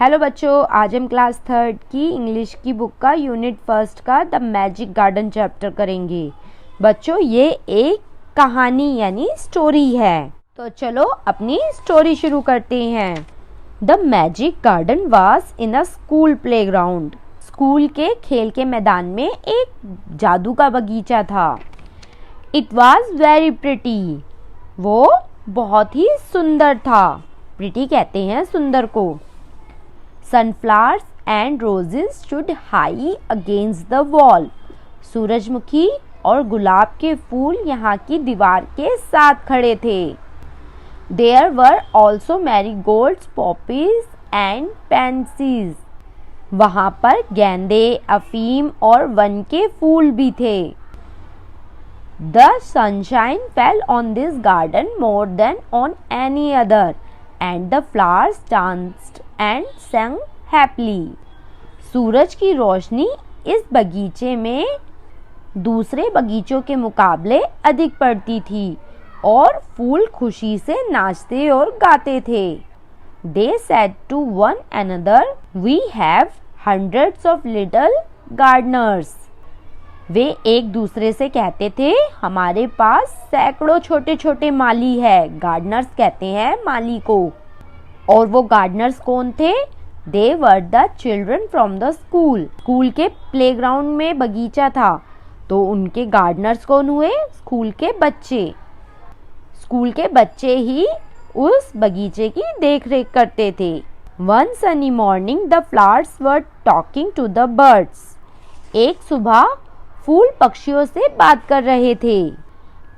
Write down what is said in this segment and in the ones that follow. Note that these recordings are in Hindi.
हेलो बच्चों, आज हम क्लास 3 की इंग्लिश की बुक का यूनिट 1 का द मैजिक गार्डन चैप्टर करेंगे। बच्चों, ये एक कहानी यानी स्टोरी है। तो चलो अपनी स्टोरी शुरू करते हैं। The magic garden was in a school playground. School के खेल के मैदान में एक जादू का बगीचा था। It was very pretty. वो बहुत ही सुंदर था। प्रिटी कहते हैं सुंदर को। Sunflowers and roses stood high against the wall. सूरजमुखी और गुलाब के फूल यहाँ की दीवार के साथ खड़े थे। There were also marigolds, poppies and pansies. वहाँ पर गेंदे, अफीम और वन के फूल भी थे। The sunshine fell on this garden more than on any other, and the flowers danced and sang happily. सूरज की रोशनी इस बगीचे में दूसरे बगीचों के मुकाबले अधिक पड़ती थी और फूल खुशी से नाचते और गाते थे। They said to one another, "We have hundreds of little gardeners." वे एक दूसरे से कहते थे, हमारे पास सैकड़ों छोटे छोटे माली है। गार्डनर्स कहते हैं माली को। और वो गार्डनर्स कौन थे? They were the children from the school. School के प्लेग्राउंड में बगीचा था, तो उनके गार्डनर्स कौन हुए? स्कूल के बच्चे। स्कूल के बच्चे ही उस बगीचे की देख रेख करते थे। One sunny morning, the flowers were talking to the birds. एक सुबह फूल पक्षियों से बात कर रहे थे।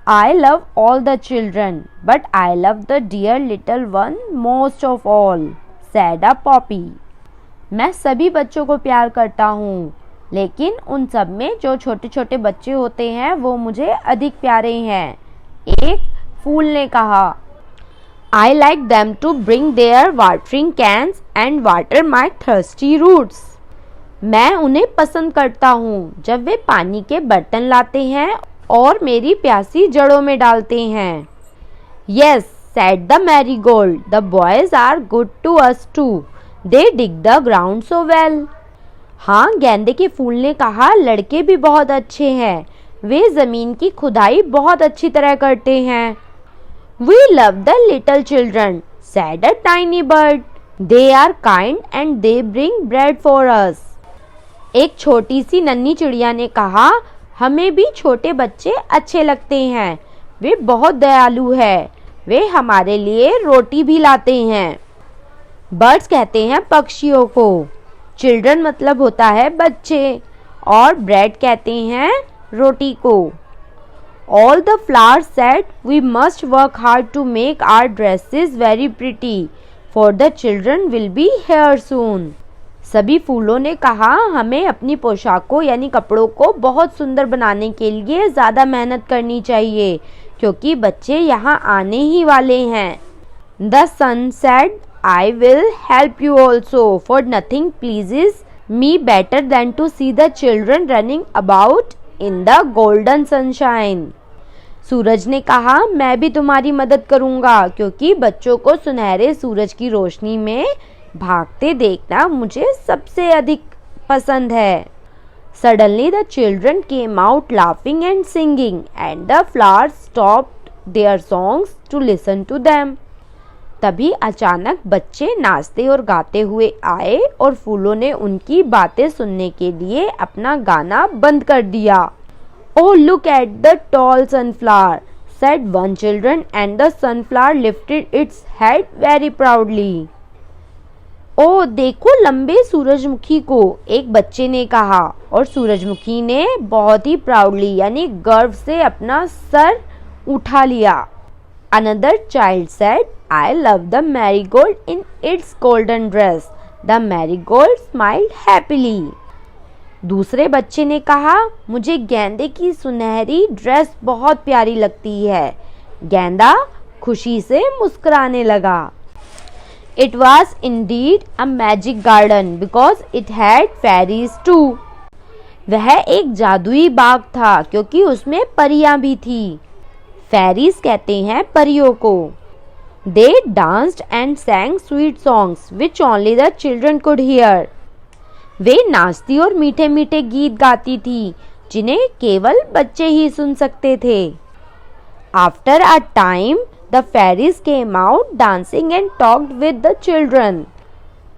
I love all the children, but I love the dear little one most of all, said a poppy. मैं सभी बच्चों को प्यार करता हूँ, लेकिन उन सब में जो छोटे छोटे बच्चे होते हैं वो मुझे अधिक प्यारे हैं। एक फूल ने कहा, I like them to bring their watering cans and water my thirsty roots. मैं उन्हें पसंद करता हूँ जब वे पानी के बर्तन लाते हैं और मेरी प्यासी जड़ों में डालते हैं। Yes, said the marigold, the boys are good to us too. They dig the ground so well. हाँ, गेंदे के फूल ने कहा, लड़के भी बहुत अच्छे हैं। वे जमीन की खुदाई बहुत अच्छी तरह करते हैं। We love the little children, said a tiny bird. They are kind and they bring bread for us. एक छोटी सी नन्ही चिड़िया ने कहा, हमें भी छोटे बच्चे अच्छे लगते हैं। वे बहुत दयालु है। वे हमारे लिए रोटी भी लाते हैं। बर्ड्स कहते हैं पक्षियों को। चिल्ड्रन मतलब होता है बच्चे, और ब्रेड कहते हैं रोटी को। All the flowers said, we must work hard to make our dresses very pretty, for the children will be here soon. सभी फूलों ने कहा, हमें अपनी पोशाकों यानी कपड़ों को बहुत सुंदर बनाने के लिए ज़्यादा मेहनत करनी चाहिए, क्योंकि बच्चे यहाँ आने ही वाले हैं। The sun said, I will help you also, for nothing pleases me better than to see the children running about in the golden sunshine. सूरज ने कहा, मैं भी तुम्हारी मदद करूँगा, क्योंकि बच्चों को सुनहरे सूरज की रोशनी में भागते देखना मुझे सबसे अधिक पसंद है। Suddenly the children came out laughing and singing, and the flowers stopped their songs to listen to them. तभी अचानक बच्चे नाचते और गाते हुए आए और फूलों ने उनकी बातें सुनने के लिए अपना गाना बंद कर दिया। Oh, look at the tall sunflower, said one children, and the sunflower lifted its head very proudly. ओ देखो लंबे सूरजमुखी को, एक बच्चे ने कहा, और सूरजमुखी ने बहुत ही प्राउडली यानी गर्व से अपना सर उठा लिया। Another child said, I love the marigold in its golden dress. The marigold smiled happily. दूसरे बच्चे ने कहा, मुझे गेंदे की सुनहरी ड्रेस बहुत प्यारी लगती है। गेंदा खुशी से मुस्कुराने लगा। It was indeed a magic garden because it had fairies too. वह एक जादुई बाग था क्योंकि उसमें परियां भी थी। फेरीज कहते हैं परियों को। They danced and sang sweet songs which only the children could hear. वे नाचती और मीठे मीठे गीत गाती थी जिन्हें केवल बच्चे ही सुन सकते थे. After a time, the fairies came out dancing and talked with the children.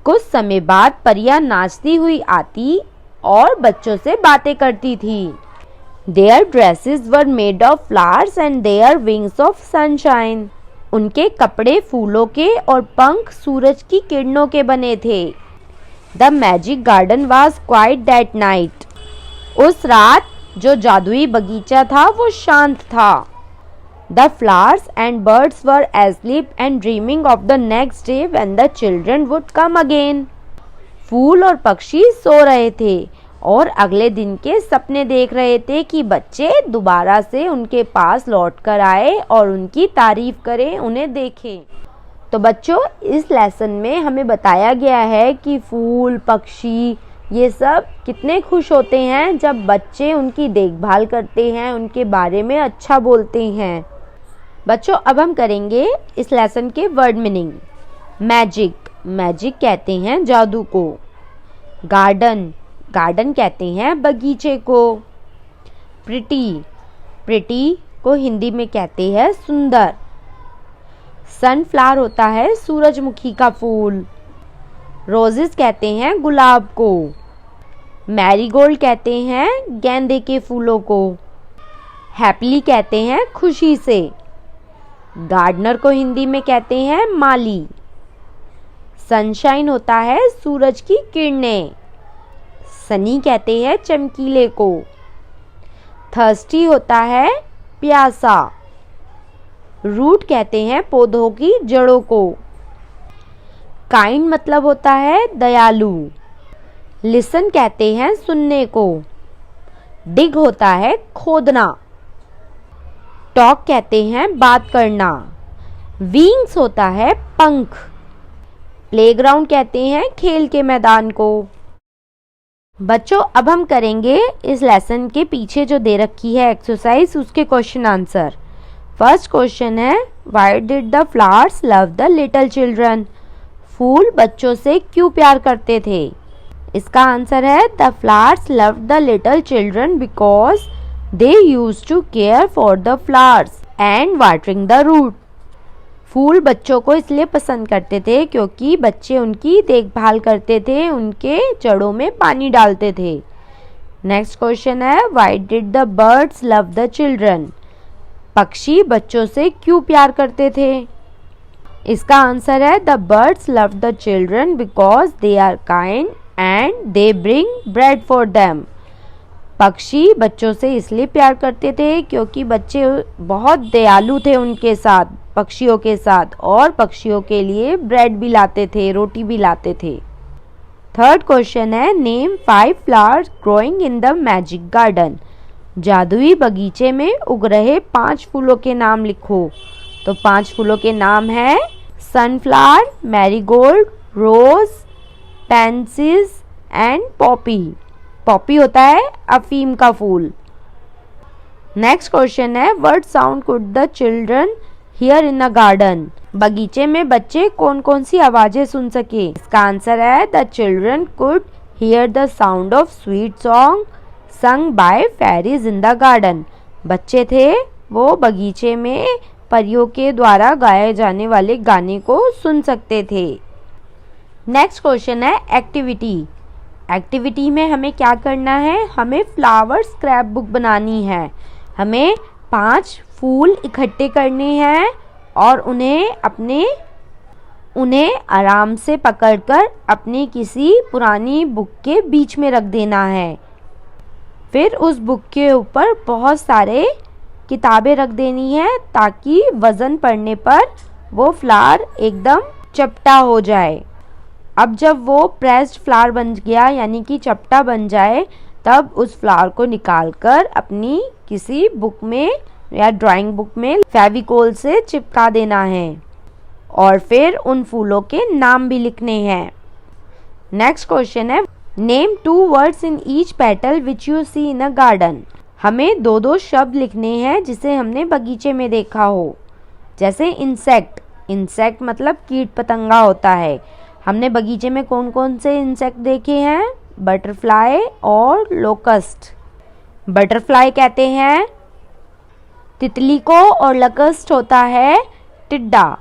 कुछ समय बाद परियां नाचती हुई आती और बच्चों से बातें करती थी. Their dresses were made of flowers and their wings of sunshine. उनके कपड़े फूलों के और पंख सूरज की किरणों के बने थे. The magic garden was quiet that night. उस रात जो जादुई बगीचा था वो शांत था. The flowers and birds were asleep and dreaming of the next day when the children would come again. फूल और पक्षी सो रहे थे और अगले दिन के सपने देख रहे थे कि बच्चे दोबारा से उनके पास लौट कर आए और उनकी तारीफ करें, उन्हें देखें. तो बच्चों, इस लेसन में हमें बताया गया है कि फूल, पक्षी ये सब कितने खुश होते हैं जब बच्चे उनकी देखभाल करते हैं, उनके बारे में अच्छा बोलते हैं. बच्चों, अब हम करेंगे इस लेसन के वर्ड मीनिंग. मैजिक, मैजिक कहते हैं जादू को. गार्डन, गार्डन कहते हैं बगीचे को. प्रिटी, प्रिटी को हिंदी में कहते हैं सुंदर. सनफ्लावर होता है सूरजमुखी का फूल. रोजेस कहते हैं गुलाब को. मैरीगोल्ड कहते हैं गेंदे के फूलों को. हैप्पीली कहते हैं खुशी से. गार्डनर को हिंदी में कहते हैं माली. सनशाइन होता है सूरज की किरणें. सनी कहते हैं चमकीले को. थर्स्टी होता है प्यासा. रूट कहते हैं पौधों की जड़ों को. काइंड मतलब होता है दयालु. लिसन कहते हैं सुनने को. डिग होता है खोदना. टॉक कहते हैं बात करना. विंग्स होता है पंख. प्लेग्राउंड कहते हैं खेल के मैदान को. बच्चों, अब हम करेंगे इस लेसन के पीछे जो दे रखी है एक्सरसाइज, उसके क्वेश्चन आंसर. फर्स्ट क्वेश्चन है, why did the flowers love the little children? फूल बच्चों से क्यों प्यार करते थे? इसका आंसर है, the flowers love the little children because they use to care for the flowers and watering the root. फूल बच्चों को इसलिए पसंद करते थे क्योंकि बच्चे उनकी देखभाल करते थे, उनके जड़ों में पानी डालते थे. नेक्स्ट क्वेश्चन है, why did the birds love the children? पक्षी बच्चों से क्यों प्यार करते थे? इसका आंसर है, the birds love the children because they are kind and they bring bread for them. पक्षी बच्चों से इसलिए प्यार करते थे क्योंकि बच्चे बहुत दयालु थे उनके साथ, पक्षियों के साथ, और पक्षियों के लिए ब्रेड भी लाते थे, रोटी भी लाते थे. थर्ड क्वेश्चन है, name 5 flowers growing in the magic garden. जादुई बगीचे में उग रहे 5 फूलों के नाम लिखो. तो 5 फूलों के नाम है sunflower, marigold, rose, pansies and poppy. Poppy होता है अफीम का फूल. नेक्स्ट क्वेश्चन है, what sound could the children hear in the garden? बगीचे में बच्चे कौन कौन सी आवाजें सुन सके? इसका आंसर है, the children could hear the sound of sweet song sung by fairies in the garden. बच्चे थे वो बगीचे में परियों के द्वारा गाए जाने वाले गाने को सुन सकते थे. नेक्स्ट क्वेश्चन है, एक्टिविटी. एक्टिविटी में हमें क्या करना है? हमें फ्लावर स्क्रैप बुक बनानी है. हमें 5 फूल इकट्ठे करने हैं और उन्हें आराम से पकड़कर अपनी किसी पुरानी बुक के बीच में रख देना है. फिर उस बुक के ऊपर बहुत सारे किताबें रख देनी है ताकि वज़न पड़ने पर वो फ्लावर एकदम चपटा हो जाए. अब जब वो प्रेस्ड फ्लावर बन गया यानी कि चपटा बन जाए, तब उस फ्लावर को निकालकर अपनी किसी बुक में या ड्राइंग बुक में फेविकोल से चिपका देना है और फिर उन फूलों के नाम भी लिखने हैं. नेक्स्ट क्वेश्चन है, name 2 words in each petal which you see in a garden. हमें 2-2 शब्द लिखने हैं जिसे हमने बगीचे में देखा हो. जैसे इंसेक्ट, इंसेक्ट मतलब कीट पतंगा होता है। हमने बगीचे में कौन कौन से इंसेक्ट देखे हैं? बटरफ्लाई और लोकस्ट। बटरफ्लाई कहते हैं तितली को और लोकस्ट होता है टिड्डा।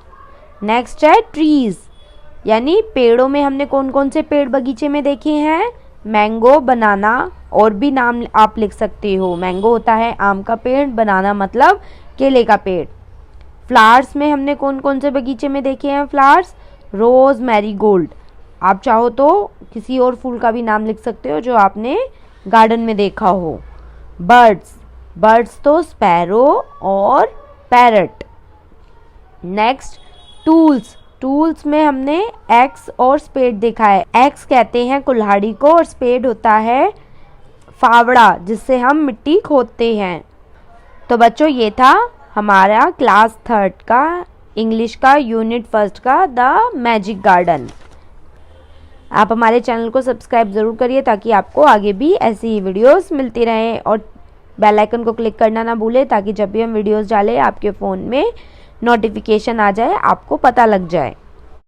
नेक्स्ट है ट्रीज, यानी पेड़ों में हमने कौन कौन से पेड़ बगीचे में देखे हैं? मैंगो, बनाना, और भी नाम आप लिख सकते हो। मैंगो होता है आम का पेड़, बनाना मतलब केले का पेड़। फ्लावर्स में हमने कौन कौन से बगीचे में देखे हैं फ्लावर्स? रोज, मैरीगोल्ड। आप चाहो तो किसी और फूल का भी नाम लिख सकते हो जो आपने गार्डन में देखा हो। बर्ड्स, बर्ड्स तो स्पैरो और पैरट। नेक्स्ट टूल्स, टूल्स में हमने एक्स और स्पेड देखा है। एक्स कहते हैं कुल्हाड़ी को और स्पेड होता है फावड़ा जिससे हम मिट्टी खोदते हैं। तो बच्चों ये था हमारा क्लास 3rd का इंग्लिश का यूनिट 1 का द मैजिक गार्डन। आप हमारे चैनल को सब्सक्राइब ज़रूर करिए ताकि आपको आगे भी ऐसी ही वीडियोस मिलती रहें, और बेल आइकन को क्लिक करना ना भूलें ताकि जब भी हम वीडियोस डालें आपके फ़ोन में नोटिफिकेशन आ जाए, आपको पता लग जाए।